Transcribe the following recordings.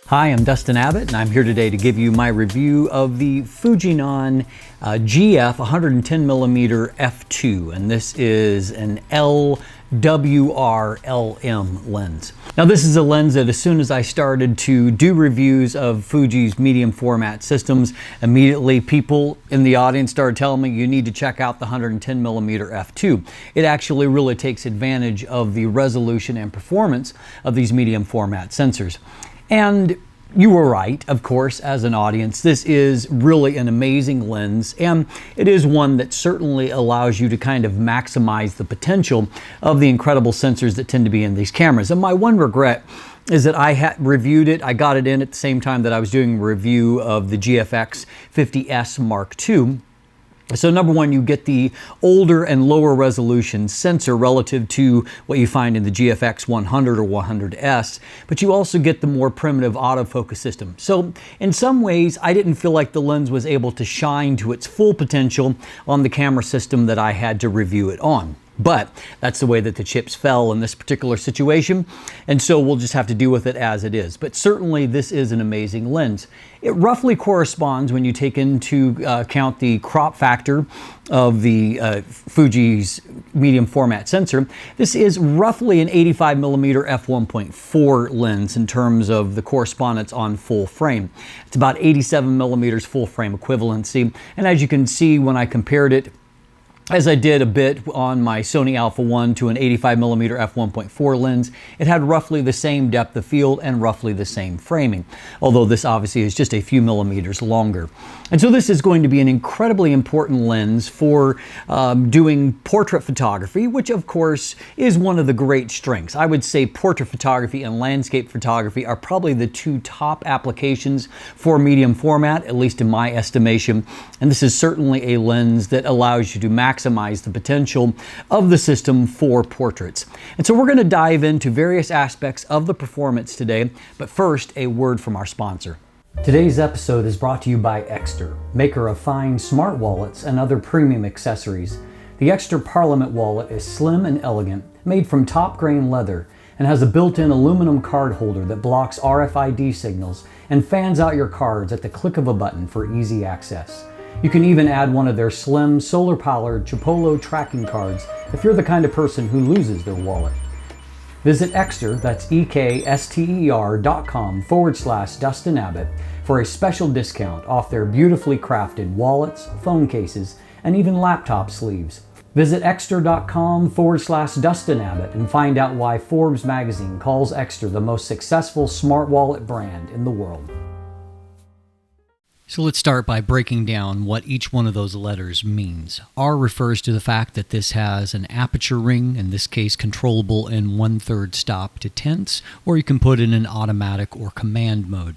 Hi, I'm Dustin Abbott, and I'm here today to give you my review of the Fujinon GF 110mm f2, and this is an LWR-LM lens. Now, this is a lens that as soon as I started to do reviews of Fuji's medium format systems, immediately people in the audience started telling me you need to check out the 110mm f2. It actually really takes advantage of the resolution and performance of these medium format sensors. And you were right, of course, as an audience. This is really an amazing lens, and it is one that certainly allows you to kind of maximize the potential of the incredible sensors that tend to be in these cameras. And my one regret is that I had reviewed it. I got it in at the same time that I was doing a review of the GFX 50S Mark II. So number one, you get the older and lower resolution sensor relative to what you find in the GFX 100 or 100S, but you also get the more primitive autofocus system. So in some ways, I didn't feel like the lens was able to shine to its full potential on the camera system that I had to review it on. But that's the way that the chips fell in this particular situation, and so we'll just have to deal with it as it is. But certainly this is an amazing lens. It roughly corresponds, when you take into account the crop factor of the Fuji's medium format sensor, this is roughly an 85mm f1.4 lens in terms of the correspondence on full frame. It's about 87mm full frame equivalency, and as you can see when I compared it, as I did a bit on my Sony Alpha 1 to an 85mm f1.4 lens, it had roughly the same depth of field and roughly the same framing, although this obviously is just a few millimeters longer. And so this is going to be an incredibly important lens for doing portrait photography, which of course is one of the great strengths. I would say portrait photography and landscape photography are probably the two top applications for medium format, at least in my estimation. And this is certainly a lens that allows you to maximize the potential of the system for portraits. And so we're going to dive into various aspects of the performance today, but first, a word from our sponsor. Today's episode is brought to you by Exter, maker of fine smart wallets and other premium accessories. The Exter Parliament wallet is slim and elegant, made from top grain leather, and has a built-in aluminum card holder that blocks RFID signals and fans out your cards at the click of a button for easy access. You can even add one of their slim, solar-powered Chipolo tracking cards if you're the kind of person who loses their wallet. Visit Exter, that's ekster.com/Dustin Abbott for a special discount off their beautifully crafted wallets, phone cases, and even laptop sleeves. Visit ekster.com/Dustin Abbott and find out why Forbes magazine calls Exter the most successful smart wallet brand in the world. So let's start by breaking down what each one of those letters means. R refers to the fact that this has an aperture ring, in this case controllable in 1/3 stop to tenths, or you can put it in automatic or command mode.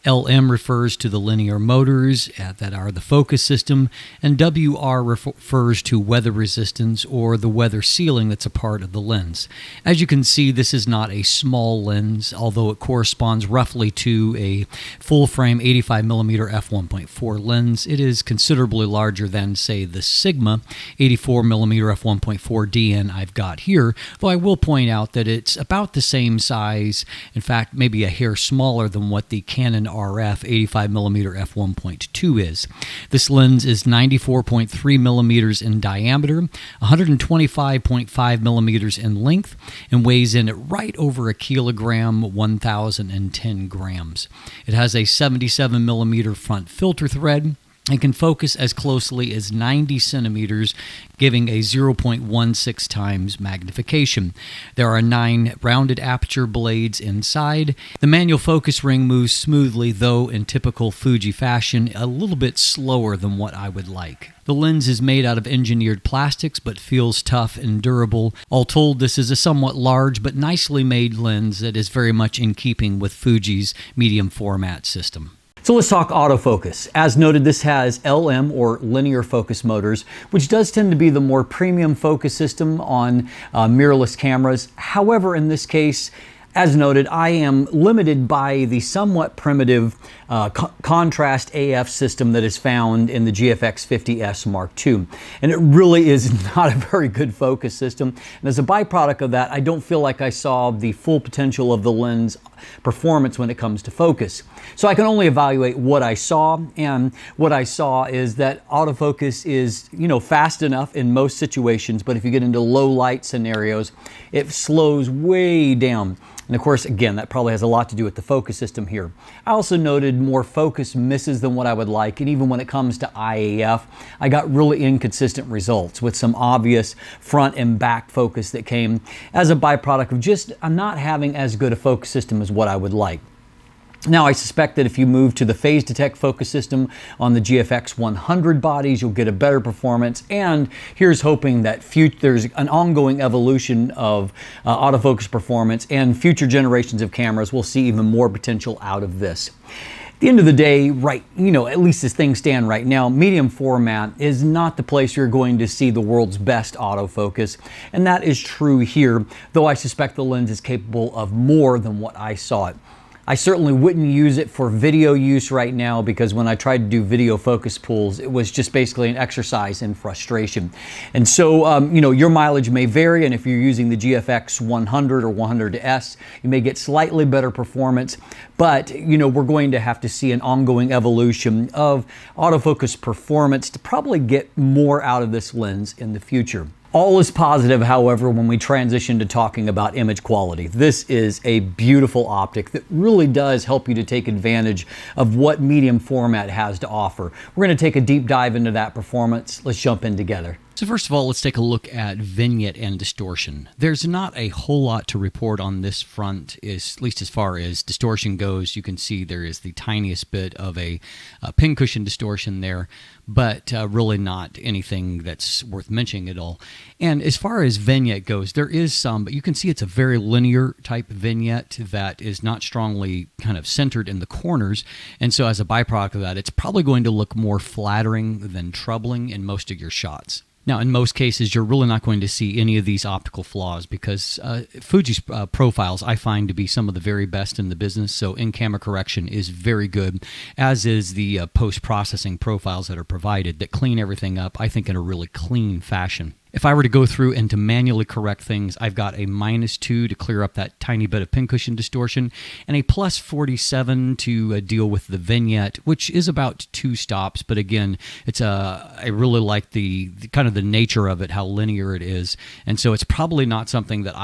LM refers to the linear motors that are the focus system, and WR refers to weather resistance or the weather sealing that's a part of the lens. As you can see, this is not a small lens, although it corresponds roughly to a full-frame 85mm f1.4 lens. It is considerably larger than, say, the Sigma 84mm f1.4 DN I've got here, though I will point out that it's about the same size, in fact, maybe a hair smaller than what the Canon RF 85mm f1.2 is. This lens is 94.3 millimeters in diameter, 125.5 millimeters in length, and weighs in at right over a kilogram, 1,010 grams. It has a 77 millimeter front filter thread and can focus as closely as 90 centimeters, giving a 0.16 times magnification. There are 9 rounded aperture blades inside. The manual focus ring moves smoothly, though in typical Fuji fashion, a little bit slower than what I would like. The lens is made out of engineered plastics but feels tough and durable. All told, this is a somewhat large but nicely made lens that is very much in keeping with Fuji's medium format system. So let's talk autofocus. As noted, this has LM or linear focus motors, which does tend to be the more premium focus system on mirrorless cameras. However, in this case, as noted, I am limited by the somewhat primitive contrast AF system that is found in the GFX 50S Mark II. And it really is not a very good focus system. And as a byproduct of that, I don't feel like I saw the full potential of the lens performance when it comes to focus. So I can only evaluate what I saw, and what I saw is that autofocus is, fast enough in most situations, but if you get into low light scenarios, it slows way down. And of course, again, that probably has a lot to do with the focus system here. I also noted more focus misses than what I would like, and even when it comes to IAF, I got really inconsistent results with some obvious front and back focus that came as a byproduct of just not having as good a focus system as what I would like. Now, I suspect that if you move to the phase detect focus system on the GFX 100 bodies, you'll get a better performance. And here's hoping that there's an ongoing evolution of autofocus performance, and future generations of cameras will see even more potential out of this. At the end of the day, at least as things stand right now, medium format is not the place you're going to see the world's best autofocus. And that is true here, though I suspect the lens is capable of more than what I saw it. I certainly wouldn't use it for video use right now, because when I tried to do video focus pulls, it was just basically an exercise in frustration. And so, your mileage may vary, and if you're using the GFX 100 or 100S, you may get slightly better performance, but, we're going to have to see an ongoing evolution of autofocus performance to probably get more out of this lens in the future. All is positive, however, when we transition to talking about image quality. This is a beautiful optic that really does help you to take advantage of what medium format has to offer. We're going to take a deep dive into that performance. Let's jump in together. So first of all, let's take a look at vignette and distortion. There's not a whole lot to report on this front, at least as far as distortion goes. You can see there is the tiniest bit of a pincushion distortion there, but really not anything that's worth mentioning at all. And as far as vignette goes, there is some, but you can see it's a very linear type vignette that is not strongly kind of centered in the corners. And so as a byproduct of that, it's probably going to look more flattering than troubling in most of your shots. Now, in most cases, you're really not going to see any of these optical flaws, because Fuji's profiles I find to be some of the very best in the business, so in-camera correction is very good, as is the post-processing profiles that are provided that clean everything up, I think, in a really clean fashion. If I were to go through and to manually correct things, I've got a -2 to clear up that tiny bit of pincushion distortion, and a +47 to deal with the vignette, which is about 2 stops. But again, I really like the kind of the nature of it, how linear it is, and so it's probably not something that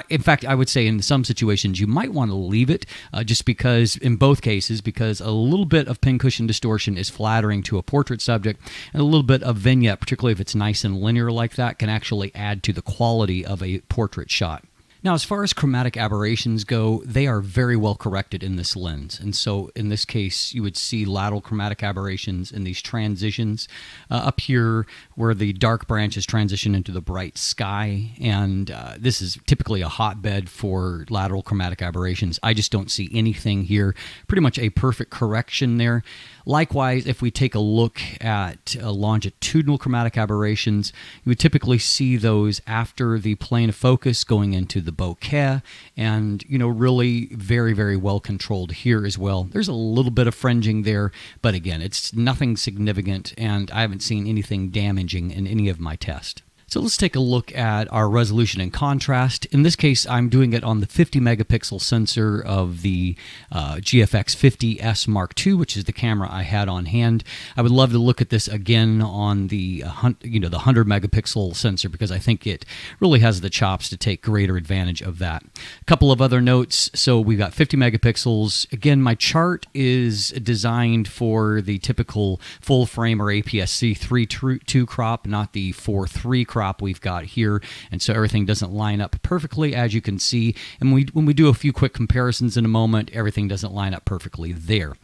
in fact, I would say in some situations you might want to leave it, just because in both cases, because a little bit of pincushion distortion is flattering to a portrait subject, and a little bit of vignette, particularly if it's nice and linear like that, can actually add to the quality of a portrait shot. Now, as far as chromatic aberrations go, they are very well corrected in this lens. And so in this case, you would see lateral chromatic aberrations in these transitions up here where the dark branches transition into the bright sky. And this is typically a hotbed for lateral chromatic aberrations. I just don't see anything here. Pretty much a perfect correction there. Likewise, if we take a look at longitudinal chromatic aberrations, you would typically see those after the plane of focus going into the bokeh, and really very, very well controlled here as well. There's a little bit of fringing there, but again, it's nothing significant, and I haven't seen anything damaging in any of my tests. So let's take a look at our resolution and contrast. In this case, I'm doing it on the 50 megapixel sensor of the GFX 50S Mark II, which is the camera I had on hand. I would love to look at this again on the 100 megapixel sensor, because I think it really has the chops to take greater advantage of that. A couple of other notes. So we've got 50 megapixels. Again, my chart is designed for the typical full frame or APS-C 3.2 crop, not the 4.3 crop we've got here, and so everything doesn't line up perfectly, as you can see. And when we do a few quick comparisons in a moment, everything doesn't line up perfectly there.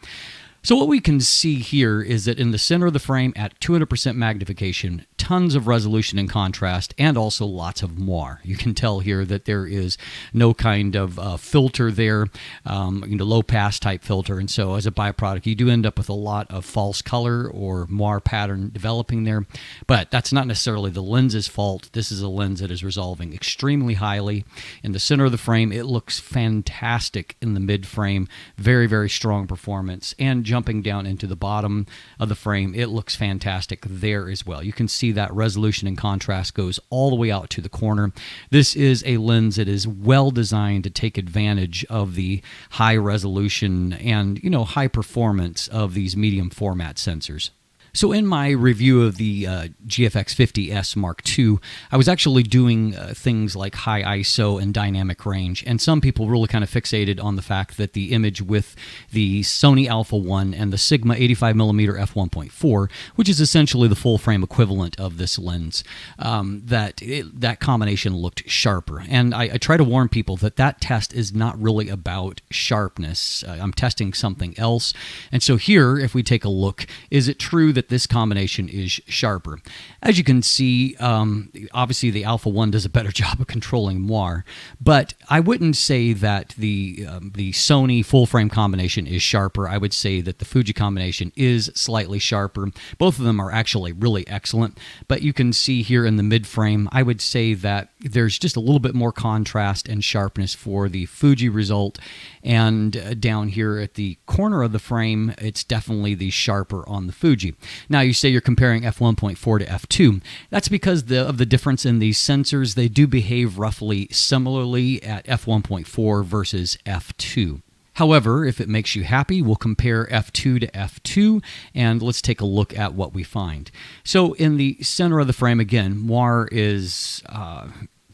So what we can see here is that in the center of the frame at 200% magnification, tons of resolution and contrast, and also lots of moire. You can tell here that there is no kind of filter there, low pass type filter, and so as a byproduct, you do end up with a lot of false color or moire pattern developing there, but that's not necessarily the lens's fault. This is a lens that is resolving extremely highly. In the center of the frame, it looks fantastic in the mid frame, very, very strong performance, and jumping down into the bottom of the frame, it looks fantastic there as well. You can see that resolution and contrast goes all the way out to the corner. This is a lens that is well designed to take advantage of the high resolution and, high performance of these medium format sensors. So in my review of the GFX50S Mark II, I was actually doing things like high ISO and dynamic range, and some people really kind of fixated on the fact that the image with the Sony Alpha 1 and the Sigma 85mm f1.4, which is essentially the full frame equivalent of this lens, that combination looked sharper. And I try to warn people that that test is not really about sharpness. I'm testing something else. And so here, if we take a look, is it true that this combination is sharper? As you can see, obviously the Alpha 1 does a better job of controlling moire, but I wouldn't say that the Sony full frame combination is sharper. I would say that the Fuji combination is slightly sharper. Both of them are actually really excellent, but you can see here in the mid frame, I would say that there's just a little bit more contrast and sharpness for the Fuji result, and down here at the corner of the frame, it's definitely the sharper on the Fuji. Now you say you're comparing f1.4 to f2. That's because of the difference in these sensors. They do behave roughly similarly at f1.4 versus f2. However, if it makes you happy, we'll compare f2 to f2, and let's take a look at what we find. So in the center of the frame, again, moire is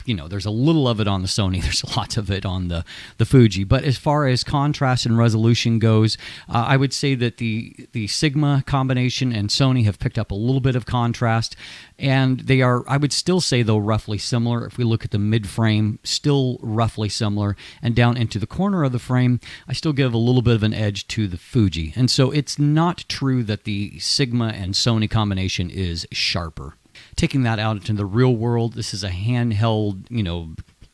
there's a little of it on the Sony, there's lots of it on the Fuji. But as far as contrast and resolution goes, I would say that the Sigma combination and Sony have picked up a little bit of contrast, and they are, I would still say, though, roughly similar. If we look at the mid-frame, still roughly similar, and down into the corner of the frame, I still give a little bit of an edge to the Fuji. And so it's not true that the Sigma and Sony combination is sharper. Taking that out into the real world, this is a handheld,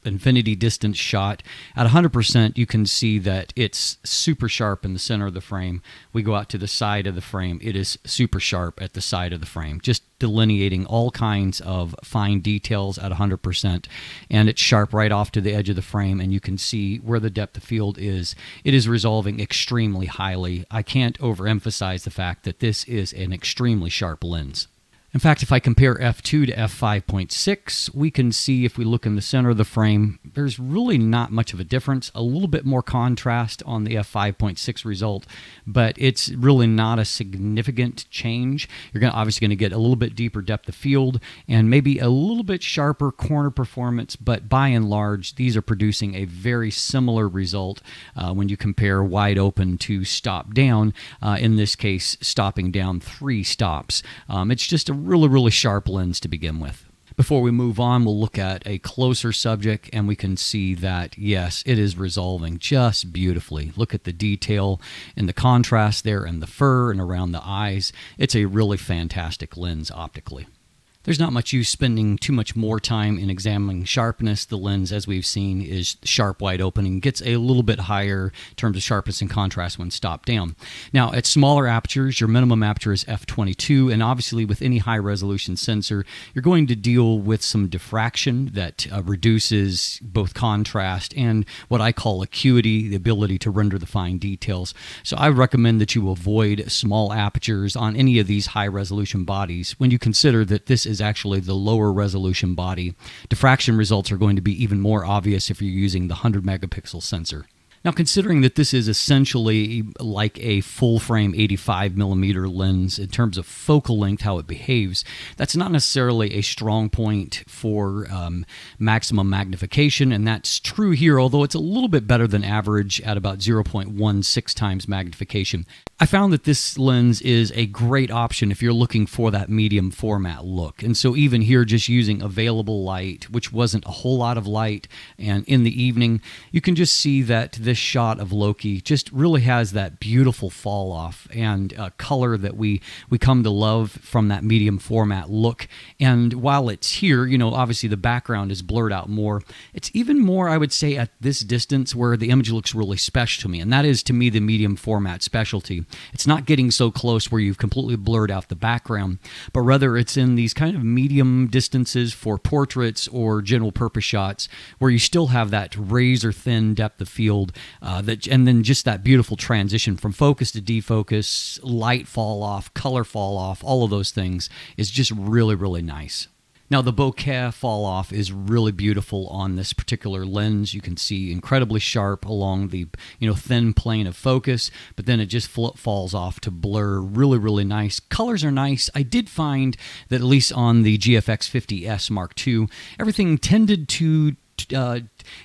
infinity distance shot. At 100%, you can see that it's super sharp in the center of the frame. We go out to the side of the frame. It is super sharp at the side of the frame, just delineating all kinds of fine details at 100%. And it's sharp right off to the edge of the frame, and you can see where the depth of field is. It is resolving extremely highly. I can't overemphasize the fact that this is an extremely sharp lens. In fact, if I compare f2 to f5.6, we can see, if we look in the center of the frame, there's really not much of a difference. A little bit more contrast on the f5.6 result, but it's really not a significant change. You're obviously going to get a little bit deeper depth of field and maybe a little bit sharper corner performance, but by and large, these are producing a very similar result when you compare wide open to stop down. In this case, stopping down 3 stops. It's just a really sharp lens to begin with. Before we move on, we'll look at a closer subject, and we can see that, yes, it is resolving just beautifully. Look at the detail and the contrast there in the fur and around the eyes. It's a really fantastic lens optically. There's not much use spending too much more time in examining sharpness. The lens, as we've seen, is sharp wide open and gets a little bit higher in terms of sharpness and contrast when stopped down. Now, at smaller apertures, your minimum aperture is f22, and obviously with any high-resolution sensor, you're going to deal with some diffraction that reduces both contrast and what I call acuity, the ability to render the fine details. So I recommend that you avoid small apertures on any of these high-resolution bodies when you consider that this is actually the lower resolution body. Diffraction results are going to be even more obvious if you're using the 100 megapixel sensor. Now, considering that this is essentially like a full-frame 85mm lens in terms of focal length, how it behaves, that's not necessarily a strong point for maximum magnification, and that's true here, although it's a little bit better than average at about 0.16 times magnification. I found that this lens is a great option if you're looking for that medium format look. And so even here, just using available light, which wasn't a whole lot of light, and in the evening, you can just see that this shot of Loki just really has that beautiful fall off and color that we come to love from that medium format look. And while it's here, obviously the background is blurred out more. It's even more, I would say, at this distance where the image looks really special to me. And that is, to me, the medium format specialty. It's not getting so close where you've completely blurred out the background, but rather it's in these kind of medium distances for portraits or general purpose shots where you still have that razor thin depth of field, and then just that beautiful transition from focus to defocus, light fall off, color fall off, all of those things is just really, really nice. Now, the bokeh fall off is really beautiful on this particular lens. You can see incredibly sharp along the thin plane of focus, but then it just falls off to blur. Really, really nice. Colors are nice. I did find that at least on the GFX 50S Mark II, everything tended to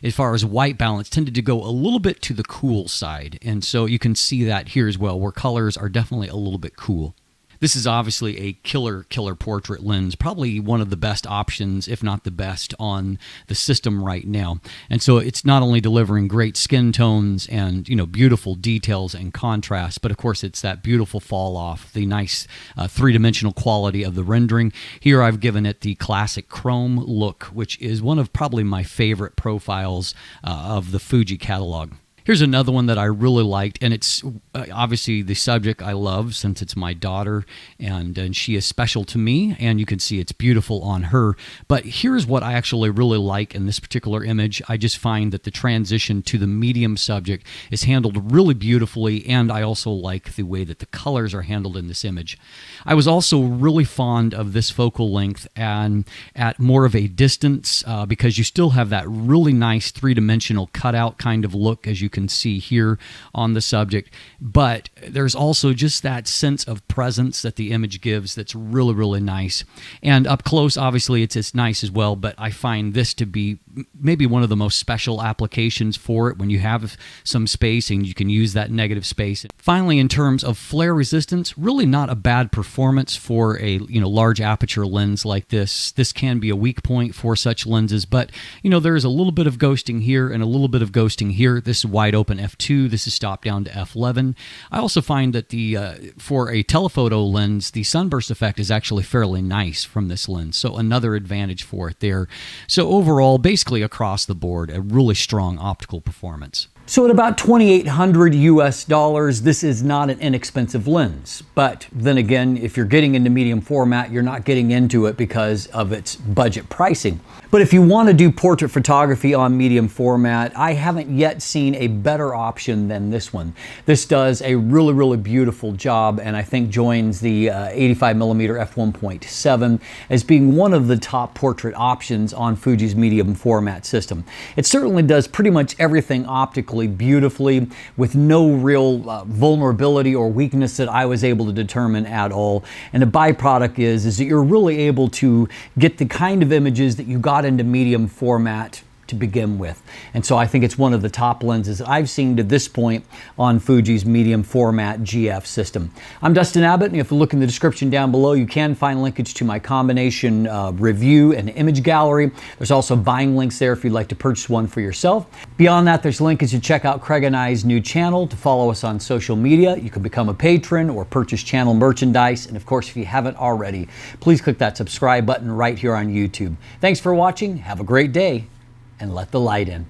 as far as white balance, tended to go a little bit to the cool side. And so you can see that here as well, where colors are definitely a little bit cool. This is obviously a killer portrait lens, probably one of the best options, if not the best, on the system right now. And so it's not only delivering great skin tones and beautiful details and contrast, but of course it's that beautiful fall off, the nice three-dimensional quality of the rendering. Here I've given it the classic chrome look, which is one of probably my favorite profiles of the Fuji catalog. Here's another one that I really liked, and it's obviously the subject I love since it's my daughter, and she is special to me, and you can see it's beautiful on her. But here's what I actually really like in this particular image. I just find that the transition to the medium subject is handled really beautifully, and I also like the way that the colors are handled in this image. I was also really fond of this focal length and at more of a distance because you still have that really nice three-dimensional cutout kind of look, as you can see here on the subject, but there's also just that sense of presence that the image gives that's really, really nice. And up close, obviously, it's nice as well, but I find this to be maybe one of the most special applications for it when you have some space and you can use that negative space. Finally, in terms of flare resistance, really not a bad performance for a large aperture lens like this. This can be a weak point for such lenses, but there's a little bit of ghosting here and a little bit of ghosting here. This is wide open f2. This is stopped down to f11. I also find that for a telephoto lens, the sunburst effect is actually fairly nice from this lens, so another advantage for it there. So overall, basically across the board, a really strong optical performance. So at about $2,800 US, this is not an inexpensive lens. But then again, if you're getting into medium format, you're not getting into it because of its budget pricing. But if you want to do portrait photography on medium format, I haven't yet seen a better option than this one. This does a really, really beautiful job, and I think joins the 85mm f1.7 as being one of the top portrait options on Fuji's medium format system. It certainly does pretty much everything optically beautifully with no real vulnerability or weakness that I was able to determine at all. And the byproduct is that you're really able to get the kind of images that you got into medium format to begin with. And so I think it's one of the top lenses I've seen to this point on Fuji's medium format GF system. I'm Dustin Abbott, and if you look in the description down below, you can find linkage to my combination review and image gallery. There's also buying links there if you'd like to purchase one for yourself. Beyond that, there's linkage to check out Craig and I's new channel, to follow us on social media. You can become a patron or purchase channel merchandise. And of course, if you haven't already, please click that subscribe button right here on YouTube. Thanks for watching. Have a great day, and let the light in.